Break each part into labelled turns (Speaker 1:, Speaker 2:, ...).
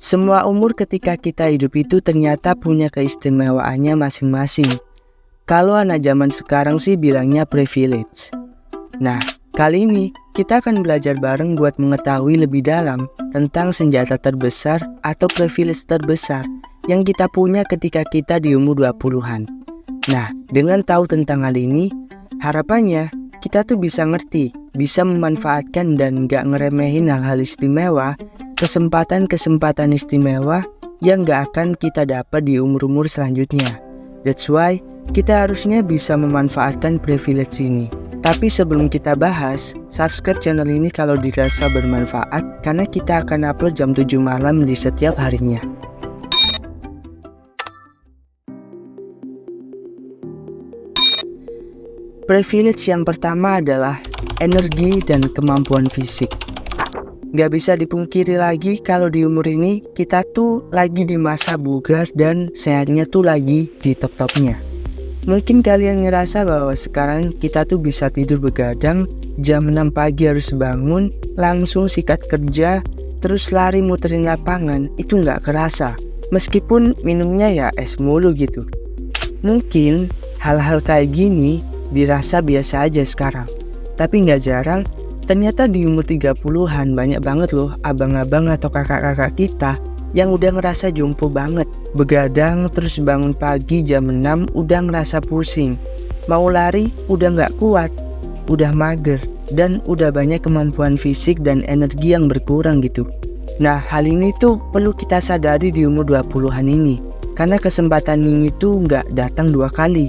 Speaker 1: Semua umur ketika kita hidup itu ternyata punya keistimewaannya masing-masing. Kalau anak zaman sekarang sih bilangnya privilege. Nah, kali ini kita akan belajar bareng buat mengetahui lebih dalam tentang senjata terbesar atau privilege terbesar yang kita punya ketika kita di umur 20-an. Nah, dengan tahu tentang hal ini, harapannya kita tuh bisa ngerti, bisa memanfaatkan dan gak ngeremehin hal-hal istimewa, kesempatan-kesempatan istimewa yang gak akan kita dapat di umur-umur selanjutnya. That's why kita harusnya bisa memanfaatkan privilege ini. Tapi sebelum kita bahas, subscribe channel ini kalau dirasa bermanfaat, karena kita akan upload jam 7 malam di setiap harinya. Privilege yang pertama adalah energi dan kemampuan fisik. Gak bisa dipungkiri lagi kalau di umur ini kita tuh lagi di masa bugar dan sehatnya tuh lagi di top-topnya. Mungkin kalian ngerasa bahwa sekarang kita tuh bisa tidur begadang, jam 6 pagi harus bangun, langsung sikat kerja, terus lari muterin lapangan, itu gak kerasa. Meskipun minumnya ya es mulu gitu. Mungkin hal-hal kayak gini dirasa biasa aja sekarang. Tapi gak jarang, ternyata di umur 30-an banyak banget loh abang-abang atau kakak-kakak kita yang udah ngerasa jompo banget. Begadang terus bangun pagi jam 6 udah ngerasa pusing. Mau lari udah gak kuat, udah mager, dan udah banyak kemampuan fisik dan energi yang berkurang gitu. Nah, hal ini tuh perlu kita sadari di umur 20-an ini. Karena kesempatan ini tuh gak datang 2 kali.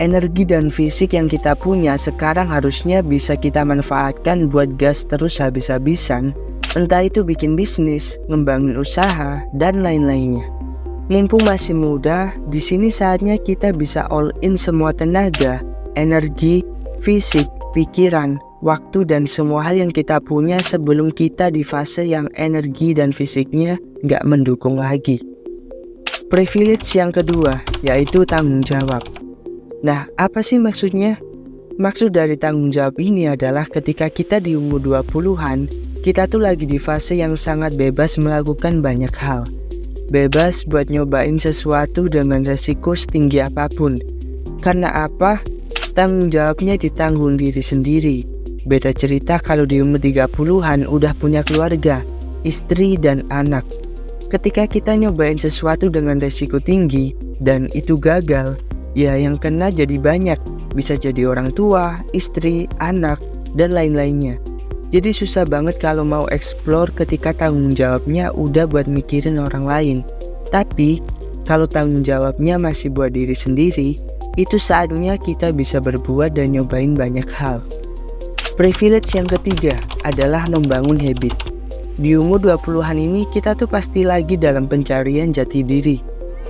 Speaker 1: Energi dan fisik yang kita punya sekarang harusnya bisa kita manfaatkan buat gas terus habis-habisan, entah itu bikin bisnis, ngembangin usaha, dan lain-lainnya. Mumpung masih muda, di sini saatnya kita bisa all in semua tenaga, energi, fisik, pikiran, waktu, dan semua hal yang kita punya sebelum kita di fase yang energi dan fisiknya nggak mendukung lagi. Privilege yang kedua, yaitu tanggung jawab. Nah, apa sih maksudnya? Maksud dari tanggung jawab ini adalah ketika kita di umur 20-an, kita tuh lagi di fase yang sangat bebas melakukan banyak hal. Bebas buat nyobain sesuatu dengan resiko setinggi apapun. Karena apa? Tanggung jawabnya ditanggung diri sendiri. Beda cerita kalau di umur 30-an udah punya keluarga, istri, dan anak. Ketika kita nyobain sesuatu dengan resiko tinggi, dan itu gagal, ya yang kena jadi banyak, bisa jadi orang tua, istri, anak, dan lain-lainnya. Jadi susah banget kalau mau explore ketika tanggung jawabnya udah buat mikirin orang lain. Tapi kalau tanggung jawabnya masih buat diri sendiri, itu saatnya kita bisa berbuat dan nyobain banyak hal. Privilege yang ketiga adalah membangun habit. Di umur 20-an ini kita tuh pasti lagi dalam pencarian jati diri.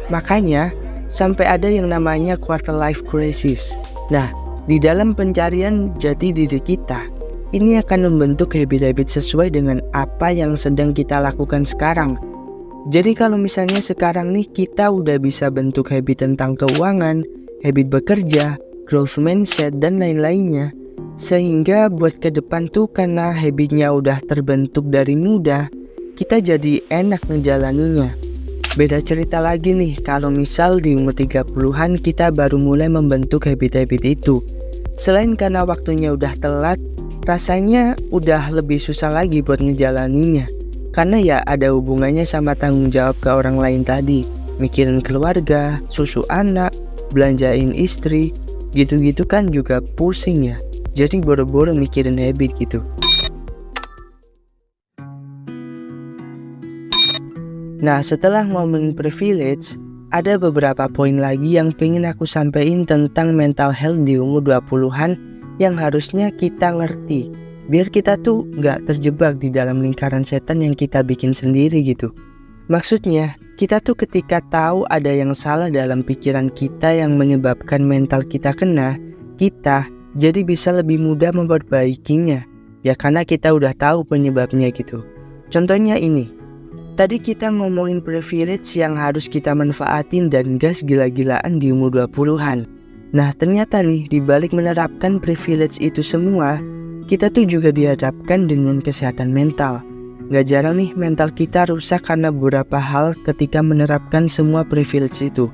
Speaker 1: Makanya sampai ada yang namanya quarter life crisis. Nah, di dalam pencarian jati diri kita, ini akan membentuk habit-habit sesuai dengan apa yang sedang kita lakukan sekarang. Jadi kalau misalnya sekarang nih kita udah bisa bentuk habit tentang keuangan, habit bekerja, growth mindset, dan lain-lainnya, sehingga buat ke depan tuh karena habitnya udah terbentuk dari muda, kita jadi enak ngejalaninnya. Beda cerita lagi nih kalau misal di umur 30-an kita baru mulai membentuk habit-habit itu. Selain karena waktunya udah telat, rasanya udah lebih susah lagi buat ngejalaninnya. Karena ya ada hubungannya sama tanggung jawab ke orang lain tadi. Mikirin keluarga, susu anak, belanjain istri, gitu-gitu kan juga pusing ya. Jadi boro-boro mikirin habit gitu. Nah, setelah ngomongin privilege, ada beberapa poin lagi yang pengen aku sampein tentang mental health di umur 20-an yang harusnya kita ngerti, biar kita tuh gak terjebak di dalam lingkaran setan yang kita bikin sendiri gitu. Maksudnya, kita tuh ketika tahu ada yang salah dalam pikiran kita yang menyebabkan mental kita kena, kita jadi bisa lebih mudah memperbaikinya. Ya karena kita udah tahu penyebabnya gitu. Contohnya ini. Tadi kita ngomongin privilege yang harus kita manfaatin dan gas gila-gilaan di umur 20-an. Nah ternyata nih dibalik menerapkan privilege itu semua, kita tuh juga dihadapkan dengan kesehatan mental. Gak jarang nih mental kita rusak karena beberapa hal ketika menerapkan semua privilege itu.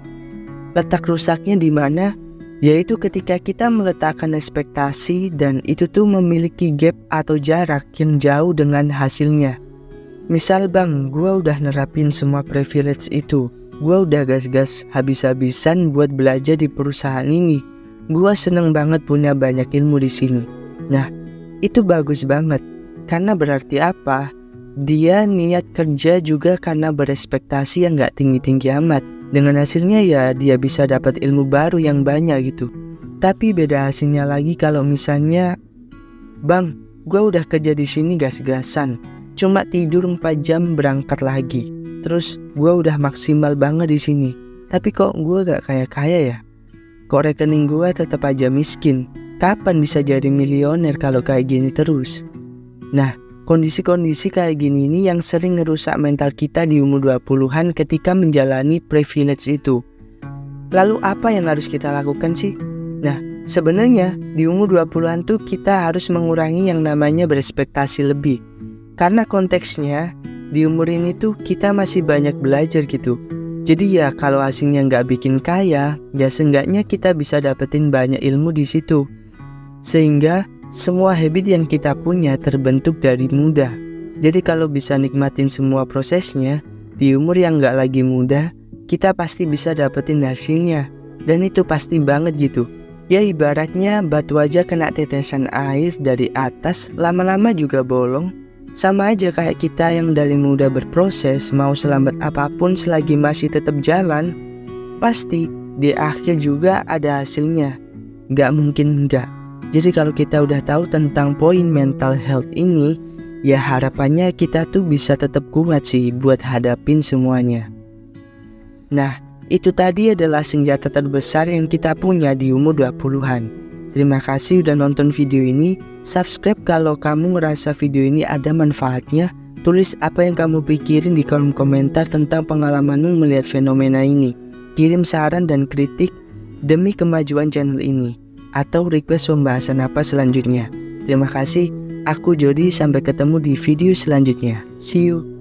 Speaker 1: Letak rusaknya di mana? Yaitu ketika kita meletakkan ekspektasi dan itu tuh memiliki gap atau jarak yang jauh dengan hasilnya. Misal bang, gue udah nerapin semua privilege itu. Gue udah gas-gas habis-habisan buat belajar di perusahaan ini. Gue seneng banget punya banyak ilmu di sini. Nah, itu bagus banget. Karena berarti apa? Dia niat kerja juga karena berespektasi yang gak tinggi-tinggi amat. Dengan hasilnya ya dia bisa dapat ilmu baru yang banyak gitu. Tapi beda hasilnya lagi kalau misalnya, bang, gue udah kerja di sini gas-gasan, cuma tidur 4 jam berangkat lagi. Terus gue udah maksimal banget di sini. Tapi kok gue gak kaya-kaya ya? Kok rekening gue tetap aja miskin? Kapan bisa jadi milioner kalau kayak gini terus? Nah, kondisi-kondisi kayak gini ini yang sering ngerusak mental kita di umur 20-an ketika menjalani privilege itu. Lalu apa yang harus kita lakukan sih? Nah, sebenarnya di umur 20-an tuh kita harus mengurangi yang namanya berespektasi lebih. Karena konteksnya di umur ini tuh kita masih banyak belajar gitu. Jadi ya kalau hasilnya nggak bikin kaya, ya seenggaknya kita bisa dapetin banyak ilmu di situ. Sehingga semua habit yang kita punya terbentuk dari muda. Jadi kalau bisa nikmatin semua prosesnya di umur yang gak lagi muda, kita pasti bisa dapetin hasilnya. Dan itu pasti banget gitu. Ya ibaratnya batu aja kena tetesan air dari atas, lama-lama juga bolong. Sama aja kayak kita yang dari muda berproses, mau selambat apapun selagi masih tetap jalan, pasti di akhir juga ada hasilnya. Gak mungkin enggak. Jadi kalau kita udah tahu tentang poin mental health ini, ya harapannya kita tuh bisa tetap kuat sih buat hadapin semuanya. Nah, itu tadi adalah senjata terbesar yang kita punya di umur 20-an. Terima kasih udah nonton video ini. Subscribe kalau kamu ngerasa video ini ada manfaatnya. Tulis apa yang kamu pikirin di kolom komentar tentang pengalamanmu melihat fenomena ini. Kirim saran dan kritik demi kemajuan channel ini. Atau request pembahasan apa selanjutnya. Terima kasih, aku Jody, sampai ketemu di video selanjutnya. See you.